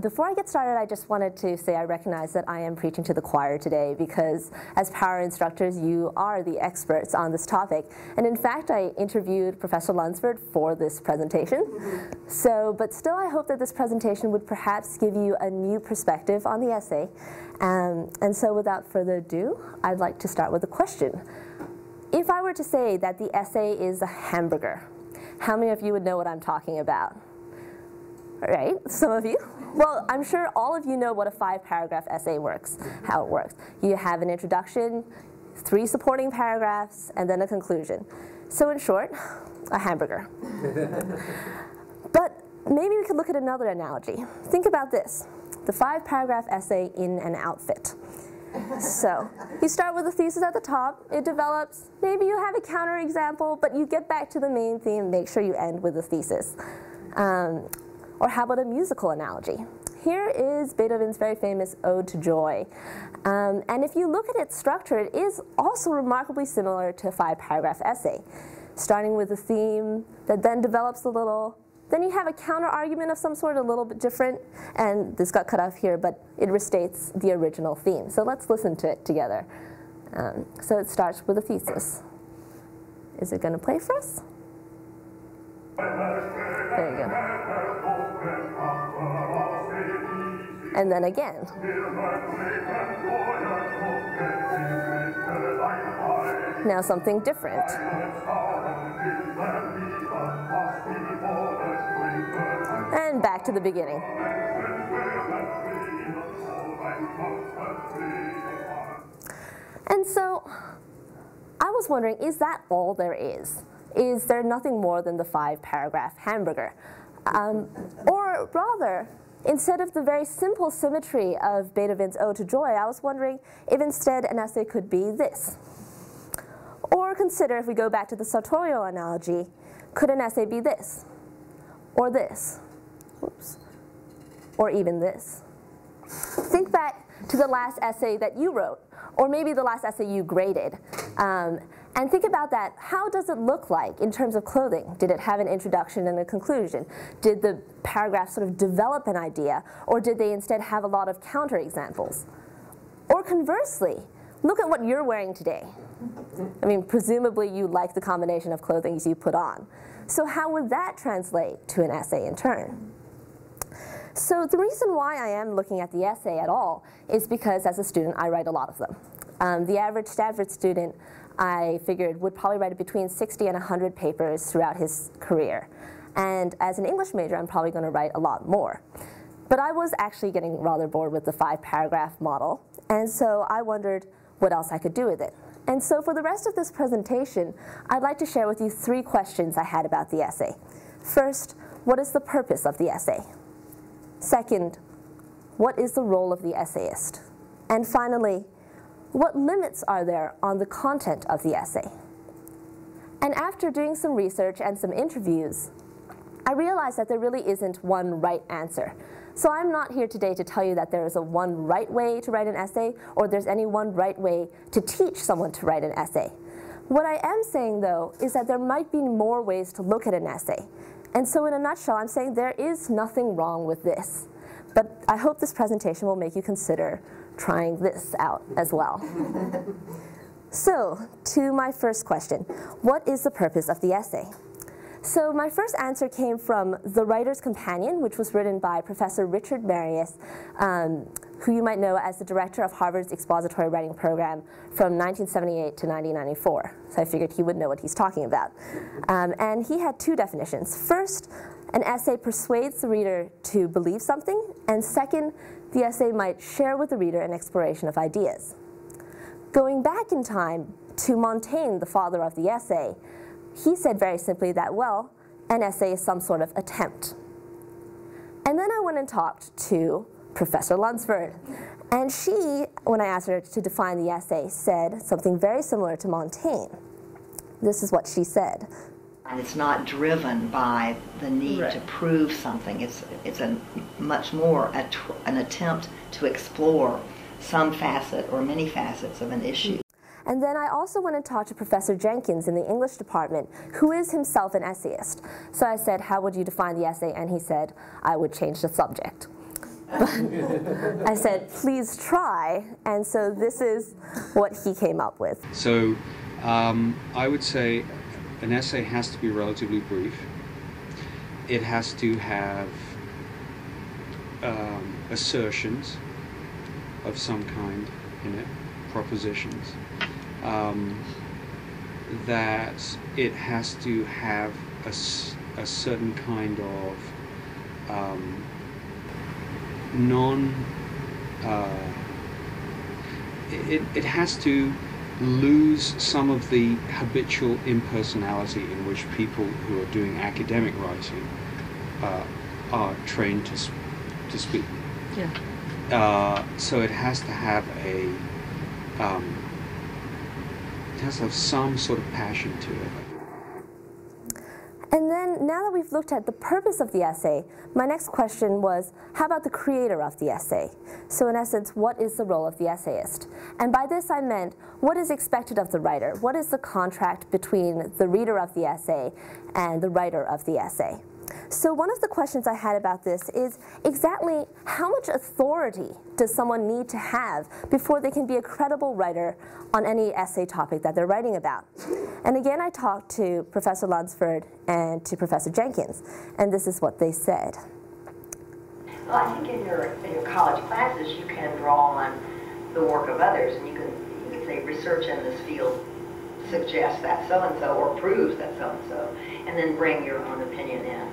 Before I get started, I just wanted to say I recognize that I am preaching to the choir today because as power instructors, you are the experts on this topic. And in fact, I interviewed Professor Lunsford for this presentation. But still, I hope that this presentation would perhaps give you a new perspective on the essay. And so without further ado, I'd like to start with a question. If I were to say that the essay is a hamburger, how many of you would know what I'm talking about? Right, some of you. Well, I'm sure all of you know what a 5-paragraph essay works, how it works. You have an introduction, 3 supporting paragraphs, and then a conclusion. So in short, a hamburger. But maybe we could look at another analogy. Think about this, the 5-paragraph essay in an outfit. So you start with the thesis at the top, it develops, maybe you have a counterexample, but you get back to the main theme, make sure you end with the thesis. Or how about a musical analogy? Here is Beethoven's very famous Ode to Joy. And if you look at its structure, it is also remarkably similar to a 5-paragraph essay, starting with a theme that then develops a little. Then you have a counter-argument of some sort, a little bit different, and this got cut off here, but it restates the original theme. So let's listen to it together. So it starts with a thesis. Is it going to play for us? There you go. And then again. Now something different. And back to the beginning. And so I was wondering, is that all there is? Is there nothing more than the 5-paragraph hamburger? Or rather, instead of the very simple symmetry of Beethoven's Ode to Joy, I was wondering if instead an essay could be this. Or consider, if we go back to the sartorial analogy, could an essay be this? Or this? Oops. Or even this? Think back to the last essay that you wrote, or maybe the last essay you graded. And think about that. How does it look like in terms of clothing? Did it have an introduction and a conclusion? Did the paragraph sort of develop an idea, or did they instead have a lot of counterexamples? Or conversely, look at what you're wearing today. I mean, presumably you like the combination of clothing you put on. So how would that translate to an essay in turn? So the reason why I am looking at the essay at all is because as a student, I write a lot of them. The average Stanford student, I figured, would probably write between 60 and 100 papers throughout his career. And as an English major, I'm probably going to write a lot more. But I was actually getting rather bored with the 5-paragraph model, and so I wondered what else I could do with it. And so for the rest of this presentation, I'd like to share with you 3 questions I had about the essay. First, what is the purpose of the essay? Second, what is the role of the essayist? And finally, what limits are there on the content of the essay? And after doing some research and some interviews, I realized that there really isn't one right answer. So I'm not here today to tell you that there is a one right way to write an essay, or there's any one right way to teach someone to write an essay. What I am saying, though, is that there might be more ways to look at an essay. And so in a nutshell, I'm saying there is nothing wrong with this. But I hope this presentation will make you consider trying this out as well. So, to my first question, what is the purpose of the essay? So my first answer came from The Writer's Companion, which was written by Professor Richard Marius, who you might know as the director of Harvard's expository writing program from 1978 to 1994. So I figured he would know what he's talking about. And he had 2 definitions. First, an essay persuades the reader to believe something, and second, the essay might share with the reader an exploration of ideas. Going back in time to Montaigne, the father of the essay, he said very simply that, well, an essay is some sort of attempt. And then I went and talked to Professor Lunsford, and she, when I asked her to define the essay, said something very similar to Montaigne. This is what she said. And it's not driven by the need to prove something. It's a much more an attempt to explore some facet or many facets of an issue. And then I also went and talked to Professor Jenkins in the English department, who is himself an essayist. So I said, how would you define the essay? And he said, I would change the subject. But I said, please try, and so this is what he came up with. So I would say an essay has to be relatively brief. It has to have assertions of some kind in it, propositions. That it has to have a certain kind of it has to lose some of the habitual impersonality in which people who are doing academic writing are trained to speak. Yeah. So it has to have some sort of passion to it. And then, now that we've looked at the purpose of the essay, my next question was, how about the creator of the essay? So in essence, what is the role of the essayist? And by this I meant, what is expected of the writer? What is the contract between the reader of the essay and the writer of the essay? So one of the questions I had about this is exactly how much authority does someone need to have before they can be a credible writer on any essay topic that they're writing about? And again, I talked to Professor Lunsford and to Professor Jenkins, and this is what they said. Well, I think in your college classes you can draw on the work of others, and you can say research in this field suggests that so-and-so or proves that so-and-so, and then bring your own opinion in.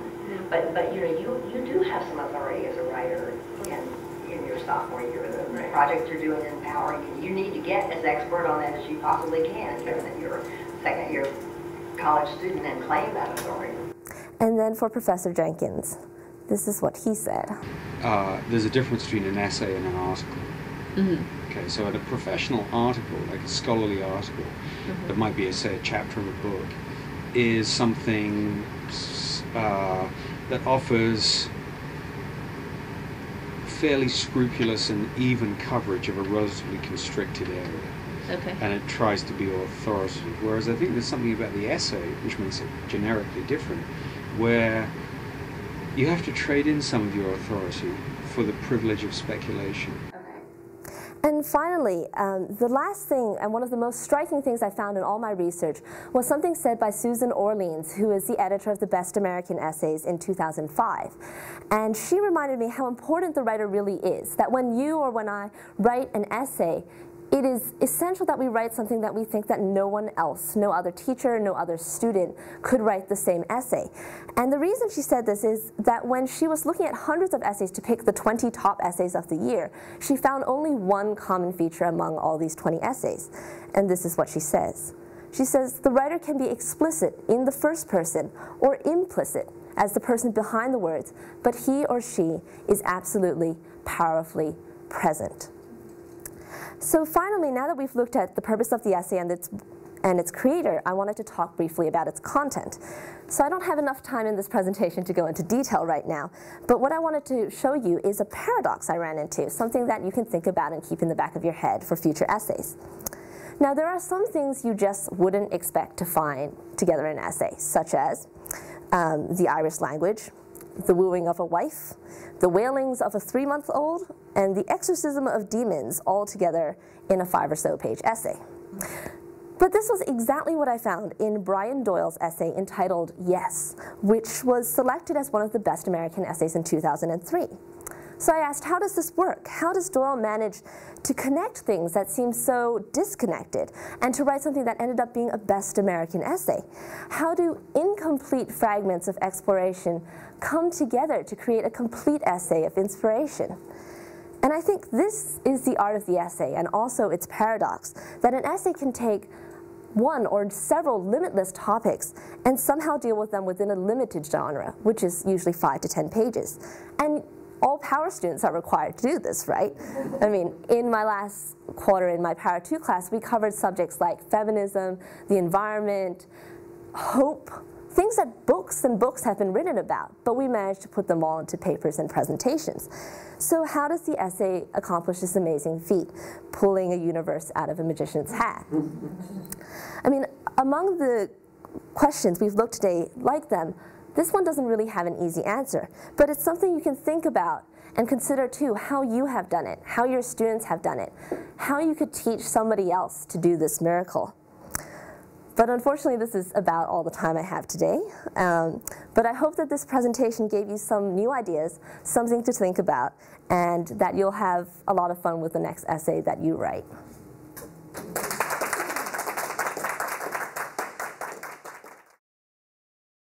But you know, you do have some authority as a writer in your sophomore year. The project you're doing in empowering you need to get as expert on that as you possibly can, given that you're a second-year college student, and claim that authority. And then for Professor Jenkins, this is what he said. There's a difference between an essay and an article. Mm-hmm. Okay, so at a professional article, like a scholarly article, that might be, say, a chapter of a book, is something that offers fairly scrupulous and even coverage of a relatively constricted area. Okay. And it tries to be authoritative. Whereas I think there's something about the essay which makes it generically different, where you have to trade in some of your authority for the privilege of speculation. And finally, the last thing, and one of the most striking things I found in all my research, was something said by Susan Orleans, who is the editor of the Best American Essays in 2005. And she reminded me how important the writer really is, that when you or when I write an essay, it is essential that we write something that we think that no one else, no other teacher, no other student could write the same essay. And the reason she said this is that when she was looking at hundreds of essays to pick the 20 top essays of the year, she found only one common feature among all these 20 essays. And this is what she says. She says, the writer can be explicit in the first person or implicit as the person behind the words, but he or she is absolutely, powerfully present. So finally, now that we've looked at the purpose of the essay and its creator, I wanted to talk briefly about its content. So I don't have enough time in this presentation to go into detail right now, but what I wanted to show you is a paradox I ran into, something that you can think about and keep in the back of your head for future essays. Now, there are some things you just wouldn't expect to find together in an essay, such as the Irish language, the wooing of a wife, the wailings of a 3-month-old, and the exorcism of demons all together in a 5 or so page essay. But this was exactly what I found in Brian Doyle's essay entitled Yes, which was selected as one of the best American essays in 2003. So I asked, how does this work? How does Doyle manage to connect things that seem so disconnected and to write something that ended up being a best American essay? How do incomplete fragments of exploration come together to create a complete essay of inspiration? And I think this is the art of the essay, and also its paradox, that an essay can take one or several limitless topics and somehow deal with them within a limited genre, which is usually 5 to 10 pages. And all power students are required to do this, right? I mean, in my last quarter in my Power 2 class, we covered subjects like feminism, the environment, hope, things that books and books have been written about, but we managed to put them all into papers and presentations. So how does the essay accomplish this amazing feat, pulling a universe out of a magician's hat? I mean, among the questions we've looked today, like them, This one doesn't really have an easy answer, but it's something you can think about and consider too how you have done it, how your students have done it, how you could teach somebody else to do this miracle. But unfortunately, this is about all the time I have today. But I hope that this presentation gave you some new ideas, something to think about, and that you'll have a lot of fun with the next essay that you write.